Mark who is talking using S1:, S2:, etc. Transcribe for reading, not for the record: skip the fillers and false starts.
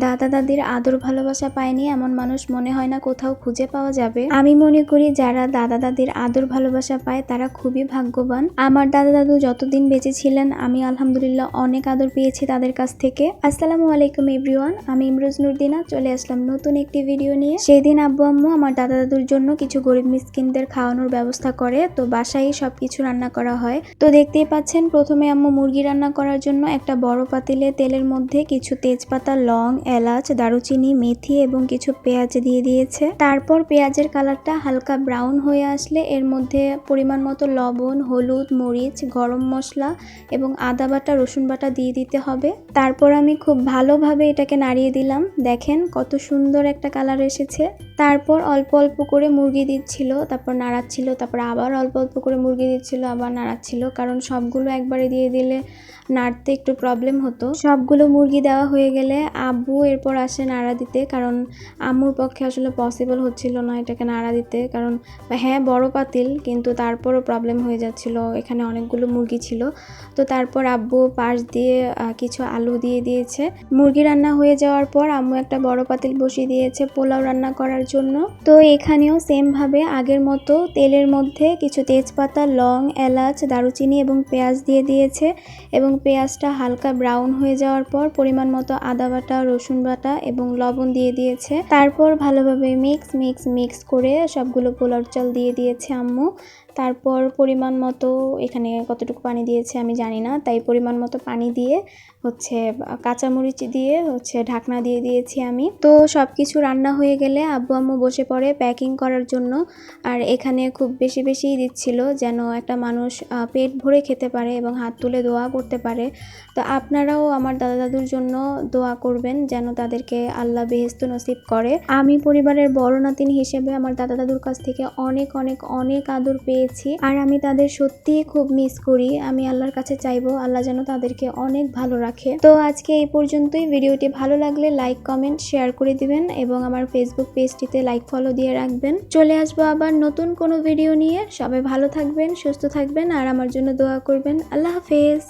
S1: দাদা দাদির আদর ভালোবাসা পায়নি এমন মানুষ মনে হয় না কোথাও খুঁজে পাওয়া যাবে। আমি মনে করি যারা দাদা দাদির আদর ভালোবাসা পায় তারা খুবই ভাগ্যবান। আমার দাদা দাদু যতদিন বেঁচে ছিলেন আমি আলহামদুলিল্লাহ অনেক আদর পেয়েছি তাদের কাছ থেকে। আসসালামু আলাইকুম এভরিওয়ান, আমি ইমরোজ নুরদিনা চলে আসলাম নতুন একটি ভিডিও নিয়ে। সেই দিন আব্বু আম্মু আমার দাদা দাদুর জন্য কিছু গরিব মিসকিনদের খাওয়ানোর ব্যবস্থা করে, তো বাসায় সবকিছু রান্না করা হয়। তো দেখতেই পাচ্ছেন প্রথমে আম্মু মুরগি রান্না করার জন্য একটা বড় পাতিলে তেলের মধ্যে কিছু তেজপাতা, লং, এলাচ, দারুচিনি, মেথি এবং কিছু পেঁয়াজ দিয়ে দিয়েছে। তারপর পেঁয়াজের কালারটা হালকা ব্রাউন হয়ে আসলে এর মধ্যে পরিমাণ মতো লবণ, হলুদ, মরিচ, গরম মশলা এবং আদা বাটা, রসুন বাটা দিয়ে দিতে হবে। তারপর আমি খুব ভালোভাবে এটাকে নাড়িয়ে দিলাম। দেখেন কত সুন্দর একটা কালার এসেছে। তারপর অল্প অল্প করে মুরগি দিচ্ছিল, তারপর নাড়াচ্ছিল, তারপর আবার অল্প অল্প করে মুরগি দিচ্ছিল, আবার নাড়াচ্ছিল, কারণ সবগুলো একবারে দিয়ে দিলে নাড়তে একটু প্রবলেম হতো। সবগুলো মুরগি দেওয়া হয়ে গেলে আব্বু এরপর আসে নাড়া দিতে, কারণ আম্মুর পক্ষে আসলে পসিবল হচ্ছিল না এটাকে নাড়া দিতে, কারণ হ্যাঁ বড় পাতিল কিন্তু তারপরও প্রবলেম হয়ে যাচ্ছিল, এখানে অনেকগুলো মুরগি ছিল। তো তারপর আব্বু পাশ দিয়ে কিছু আলু দিয়ে দিয়েছে। মুরগি রান্না হয়ে যাওয়ার পর আম্মু একটা বড় পাতিল বসিয়ে দিয়েছে পোলাও রান্না করার জন্য। তো এখানেও সেম ভাবে আগের মতো তেলের মধ্যে কিছু তেজপাতা, লং, এলাচ, দারুচিনি এবং পেঁয়াজ দিয়ে দিয়েছে এবং পেঁয়াজটা হালকা ব্রাউন হয়ে যাওয়ার পর পরিমাণ মতো আদা বাটা, রসুন বাটা এবং লবণ দিয়ে দিয়েছে। তারপর ভালোভাবে মিক্স করে সবগুলো পোলাওর চাল দিয়ে দিয়েছে আম্মু। তারপর পরিমাণ মতো, এখানে কতটুকু পানি দিয়েছে আমি জানি না, তাই পরিমাণ মতো পানি দিয়ে কাঁচামরিচ দিয়ে ঢাকনা দিয়ে দিয়েছি আমি। তো সব কিছু রান্না হয়ে গেলে আব্বু আম্মু বসে পড়ে প্যাকিং করার জন্য। আর এখানে খুব বেশিই দিচ্ছিল যেন একটা মানুষ পেট ভরে খেতে পারে এবং হাত তুলে দোয়া করতে পারে। তো আপনারাও আমার দাদা দাদুর জন্য দোয়া করবেন যেন তাদেরকে আল্লাহ বেহেশত নসিব করে। আমি পরিবারের বড় নাতিন হিসেবে আমার দাদা দাদুর কাছ থেকে অনেক অনেক অনেক আদর পেয়েছি, আর আমি তাদের সত্যিই খুব মিস করি। আমি আল্লাহর কাছে চাইবো আল্লাহ যেন তাদেরকে অনেক ভালো রাখে। তো আজকে এই পর্যন্তই। ভিডিওটি ভালো লাগলে লাইক, কমেন্ট, শেয়ার করে দিবেন এবং আমার ফেসবুক পেজটিতে লাইক, ফলো দিয়ে রাখবেন। চলে আসবো আবার নতুন কোনো ভিডিও নিয়ে। সবাই ভালো থাকবেন, সুস্থ থাকবেন আর আমার জন্য দোয়া করবেন। আল্লাহ হাফেজ।